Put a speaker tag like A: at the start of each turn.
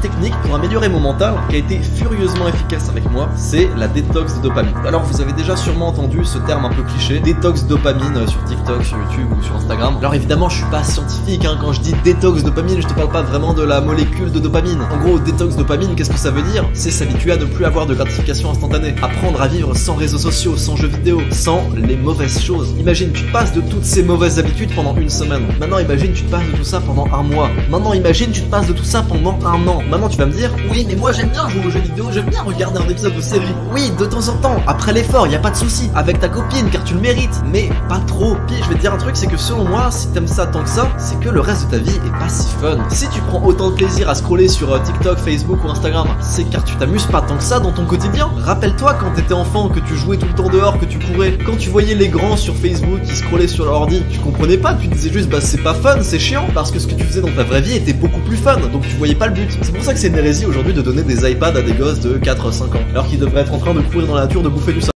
A: technique pour améliorer mon mental qui a été furieusement efficace avec moi, c'est la détox de dopamine. Alors vous avez déjà sûrement entendu ce terme un peu cliché, détox dopamine sur TikTok, sur YouTube ou sur Instagram. Alors évidemment je suis pas scientifique hein, quand je dis détox dopamine, je te parle pas vraiment de la molécule de dopamine. En gros détox dopamine, qu'est-ce que ça veut dire? C'est s'habituer à ne plus avoir de gratification instantanée, apprendre à vivre sans réseaux sociaux, sans jeux vidéo, sans les mauvaises choses. Imagine tu te passes de toutes ces mauvaises habitudes pendant une semaine. Maintenant imagine tu te passes de tout ça pendant un mois. Maintenant imagine tu te passes de tout ça pendant un an. Maintenant tu vas me dire, oui mais moi j'aime bien jouer aux jeux vidéo, j'aime bien regarder un épisode de série. Oui de temps en temps, après l'effort, y a pas de souci, avec ta copine car tu le mérites, mais pas trop. Puis je vais te dire un truc, c'est que selon moi, si t'aimes ça tant que ça, c'est que le reste de ta vie est pas si fun. Si tu prends autant de plaisir à scroller sur TikTok, Facebook ou Instagram, c'est car tu t'amuses pas tant que ça dans ton quotidien. Rappelle-toi quand t'étais enfant, que tu jouais tout le temps dehors, que tu courais, quand tu voyais les grands sur Facebook qui scrollaient sur leur ordi, tu comprenais pas, tu disais juste bah c'est pas fun, c'est chiant, parce que ce que tu faisais dans ta vraie vie était beaucoup plus fun, donc tu voyais pas le but. C'est pour ça que c'est une hérésie aujourd'hui de donner des iPads à des gosses de 4-5 ans, alors qu'ils devraient être en train de courir dans la nature, de bouffer du